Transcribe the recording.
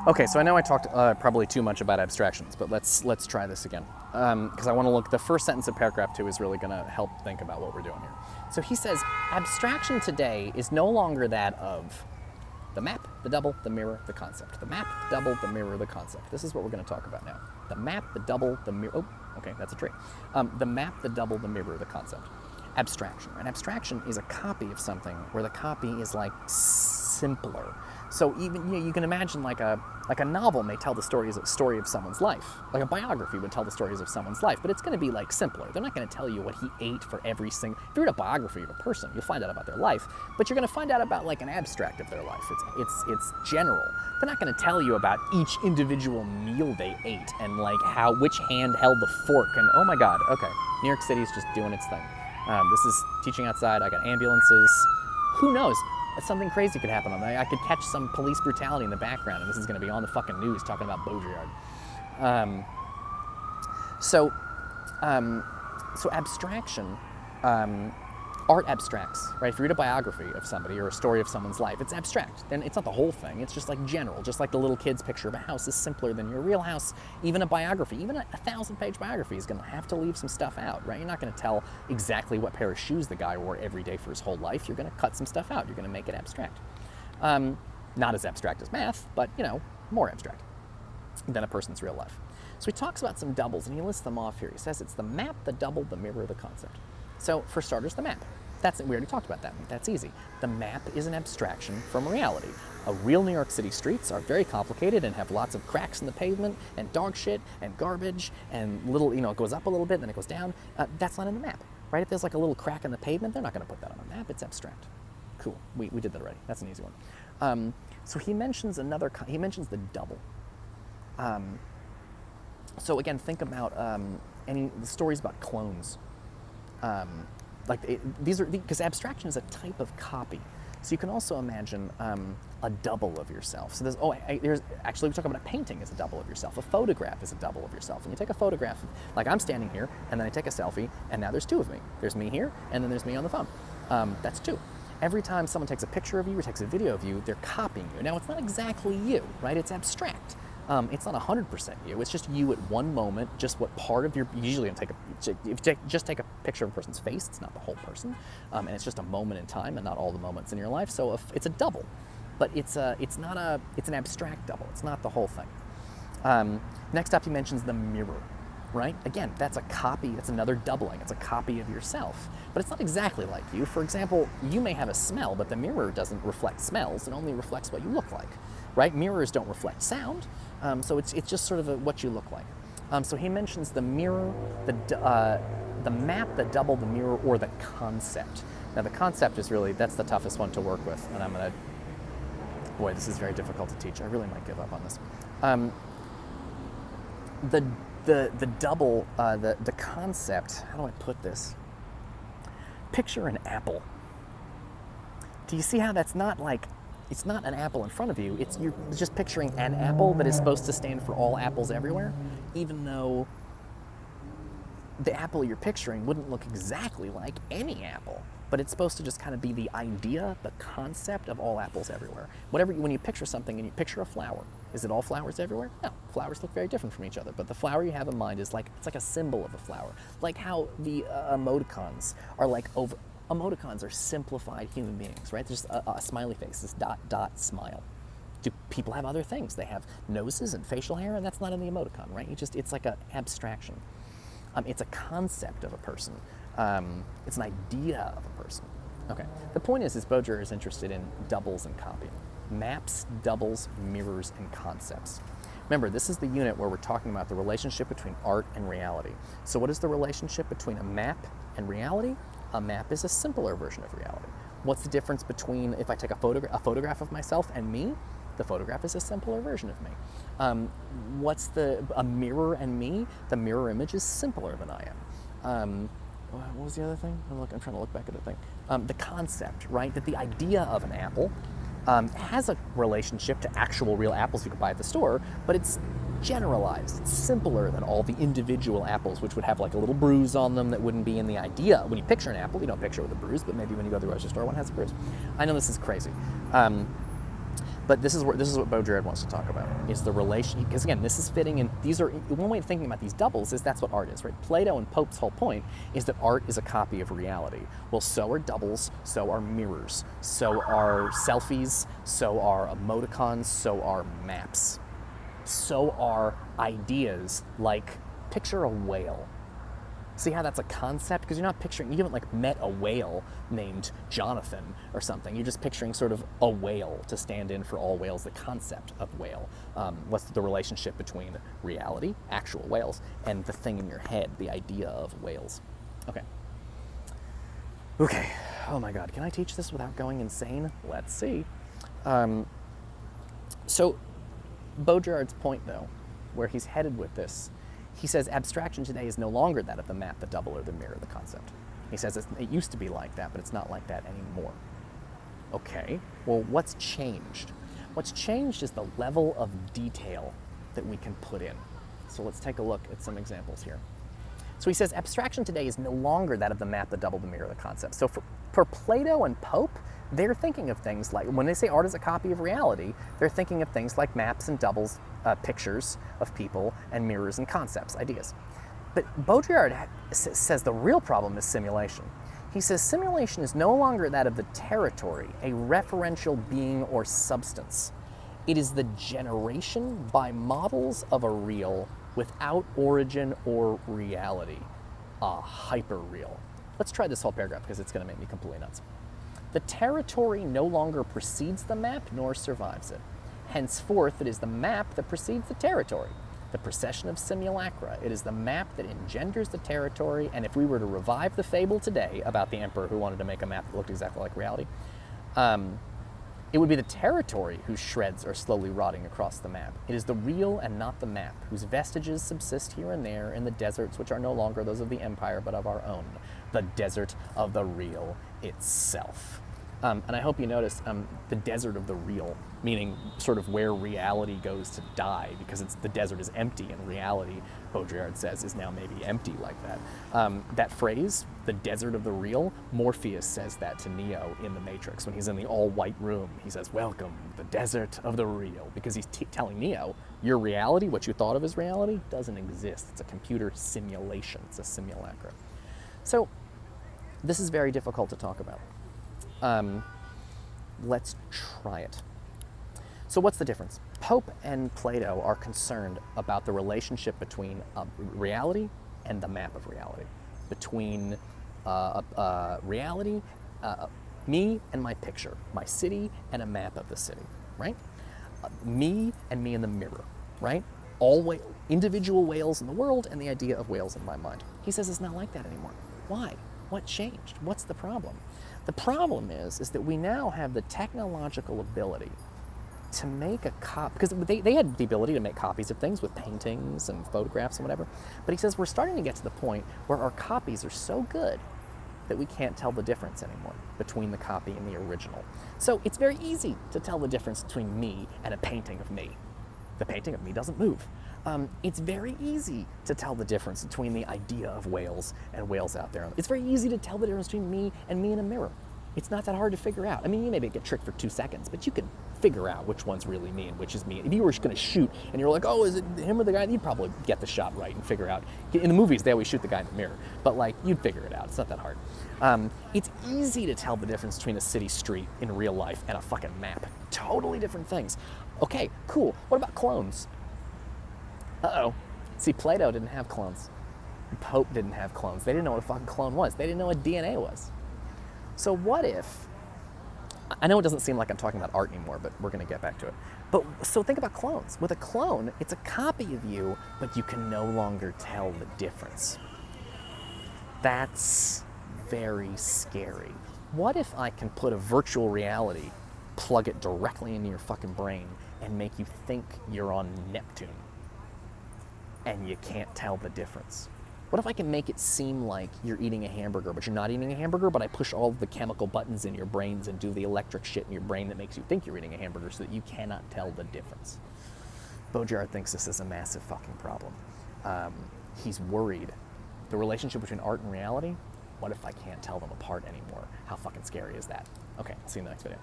Okay, so I know I talked probably too much about abstractions, but let's try this again. Because I want to look, the first sentence of paragraph 2 is really going to help think about what we're doing here. So he says, abstraction today is no longer that of the map, the double, the mirror, the concept. The map, the double, the mirror, the concept. This is what we're going to talk about now. The map, the double, the mirror. Oh, okay, that's a tree. The map, the double, the mirror, the concept. Abstraction. An abstraction is a copy of something where the copy is like simpler. So even you can imagine like a novel may tell the story of someone's life. Like a biography would tell the stories of someone's life, but it's going to be like simpler. They're not going to tell you what he ate for every single. If you read a biography of a person, you'll find out about their life, but you're going to find out about like an abstract of their life. It's general. They're not going to tell you about each individual meal they ate and like which hand held the fork. And oh my God, okay, New York City is just doing its thing. This is teaching outside. I got ambulances. Who knows? Something crazy could happen on there. I could catch some police brutality in the background, and this is going to be on the fucking news talking about Baudrillard. So abstraction, art abstracts, right? If you read a biography of somebody or a story of someone's life, it's abstract. Then it's not the whole thing. It's just like general, just like the little kid's picture of a house is simpler than your real house. Even a biography, even a 1,000-page biography is going to have to leave some stuff out, right? You're not going to tell exactly what pair of shoes the guy wore every day for his whole life. You're going to cut some stuff out. You're going to make it abstract. Not as abstract as math, but, more abstract than a person's real life. So he talks about some doubles, and he lists them off here. He says it's the map, the double, the mirror, the concept. So for starters, the map. We already talked about that. That's easy. The map is an abstraction from reality. Real New York City streets are very complicated and have lots of cracks in the pavement and dog shit and garbage and little, it goes up a little bit, then it goes down. That's not in the map, right? If there's like a little crack in the pavement, they're not going to put that on a map. It's abstract. Cool. We did that already. That's an easy one. So he mentions he mentions the double. So again, think about the stories about clones. Because abstraction is a type of copy. So you can also imagine a double of yourself. So there's actually, we're talking about a painting as a double of yourself. A photograph is a double of yourself. And you take a photograph, like I'm standing here, and then I take a selfie, and now there's two of me. There's me here, and then there's me on the phone. That's two. Every time someone takes a picture of you or takes a video of you, they're copying you. Now, it's not exactly you, right? It's abstract. It's not 100% you. It's just you at one moment, just what part of your, usually just take a picture of a person's face, it's not the whole person, and it's just a moment in time and not all the moments in your life. So if it's a double, but it's an abstract double. It's not the whole thing. Next up, he mentions the mirror, right? Again, that's a copy, it's another doubling. It's a copy of yourself, but it's not exactly like you. For example, you may have a smell, but the mirror doesn't reflect smells. It only reflects what you look like, right? Mirrors don't reflect sound. So it's just sort of what you look like. So he mentions the mirror, the map, the double, the mirror, or the concept. Now the concept is really, that's the toughest one to work with, and boy, this is very difficult to teach. I really might give up on this. The double, the concept, how do I put this? Picture an apple. Do you see how that's not like, it's not an apple in front of you, you're just picturing an apple that is supposed to stand for all apples everywhere, even though the apple you're picturing wouldn't look exactly like any apple, but it's supposed to just kind of be the idea, the concept of all apples everywhere. When you picture something and you picture a flower, is it all flowers everywhere? No, flowers look very different from each other, but the flower you have in mind is it's like a symbol of a flower. Like how the emoticons are emoticons are simplified human beings, right? There's a smiley face, this dot smile. Do people have other things? They have noses and facial hair, and that's not in the emoticon, right? It's like an abstraction. It's a concept of a person. It's an idea of a person. Okay. The point is Baudrillard is interested in doubles and copying. Maps, doubles, mirrors, and concepts. Remember, this is the unit where we're talking about the relationship between art and reality. So what is the relationship between a map and reality? A map is a simpler version of reality. What's the difference between if I take a photograph of myself and me? The photograph is a simpler version of me. What's a mirror and me? The mirror image is simpler than I am. What was the other thing? I'm trying to look back at the thing. The concept, right? That the idea of an apple has a relationship to actual real apples you could buy at the store, but it's generalized. It's simpler than all the individual apples, which would have like a little bruise on them that wouldn't be in the idea. When you picture an apple, you don't picture it with a bruise, but maybe when you go to the grocery store, one has a bruise. I know this is crazy. But this is what Baudrillard wants to talk about, is the relation, because again, this is fitting in, these are, one way of thinking about these doubles is that's what art is, right? Plato and Pope's whole point is that art is a copy of reality. Well, so are doubles, so are mirrors, so are selfies, so are emoticons, so are maps. So are ideas like, picture a whale. See how that's a concept? Because you're not picturing, you haven't like met a whale named Jonathan or something. You're just picturing sort of a whale to stand in for all whales, the concept of whale. What's the relationship between reality, actual whales, and the thing in your head, the idea of whales? Okay. Okay, oh my God, can I teach this without going insane? Let's see. So Baudrillard's point though, where he's headed with this, he says abstraction today is no longer that of the map, the double, or the mirror, the concept. He says it used to be like that, but it's not like that anymore. Okay, well, what's changed? What's changed is the level of detail that we can put in. So let's take a look at some examples here. So he says abstraction today is no longer that of the map, the double, the mirror, the concept. So for Plato and Pope, they're thinking of things like, when they say art is a copy of reality, they're thinking of things like maps and doubles, pictures of people, and mirrors and concepts, ideas. But Baudrillard says the real problem is simulation. He says simulation is no longer that of the territory, a referential being or substance. It is the generation by models of a real without origin or reality, a hyperreal. Let's try this whole paragraph because it's going to make me completely nuts. The territory no longer precedes the map nor survives it. Henceforth, it is the map that precedes the territory. The procession of simulacra. It is the map that engenders the territory, and if we were to revive the fable today about the emperor who wanted to make a map that looked exactly like reality, it would be the territory whose shreds are slowly rotting across the map. It is the real and not the map, whose vestiges subsist here and there in the deserts which are no longer those of the empire but of our own, the desert of the real itself. And I hope you notice the desert of the real, meaning sort of where reality goes to die, because the desert is empty and reality, Baudrillard says, is now maybe empty like that. That phrase, the desert of the real, Morpheus says that to Neo in The Matrix. When he's in the all-white room, he says, welcome, the desert of the real, because he's telling Neo, your reality, what you thought of as reality, doesn't exist. It's a computer simulation. It's a simulacra. So this is very difficult to talk about. Let's try it. So what's the difference? Pope and Plato are concerned about the relationship between reality and the map of reality, between reality, me and my picture, my city and a map of the city, right? Me and me in the mirror, right? All individual whales in the world and the idea of whales in my mind. He says it's not like that anymore. Why? What changed? What's the problem? The problem is that we now have the technological ability to make a copy, because they had the ability to make copies of things with paintings and photographs and whatever, but he says we're starting to get to the point where our copies are so good that we can't tell the difference anymore between the copy and the original. So it's very easy to tell the difference between me and a painting of me. The painting of me doesn't move. It's very easy to tell the difference between the idea of whales and whales out there. It's very easy to tell the difference between me in a mirror. It's not that hard to figure out. I mean, you maybe get tricked for 2 seconds, but you can figure out which one's really me and which is me. If you were just gonna shoot and you're like, oh, is it him or the guy? You'd probably get the shot right and figure out. In the movies, they always shoot the guy in the mirror, but like, you'd figure it out. It's not that hard. It's easy to tell the difference between a city street in real life and a fucking map. Totally different things. Okay, cool. What about clones? Uh-oh. See, Plato didn't have clones. Pope didn't have clones. They didn't know what a fucking clone was. They didn't know what DNA was. So what if, I know it doesn't seem like I'm talking about art anymore, but we're going to get back to it. But so think about clones. With a clone, it's a copy of you, but you can no longer tell the difference. That's very scary. What if I can put a virtual reality, plug it directly into your fucking brain, and make you think you're on Neptune, and you can't tell the difference? What if I can make it seem like you're eating a hamburger, but you're not eating a hamburger, but I push all the chemical buttons in your brains and do the electric shit in your brain that makes you think you're eating a hamburger so that you cannot tell the difference? Baudrillard thinks this is a massive fucking problem. He's worried. The relationship between art and reality, what if I can't tell them apart anymore? How fucking scary is that? Okay, I'll see you in the next video.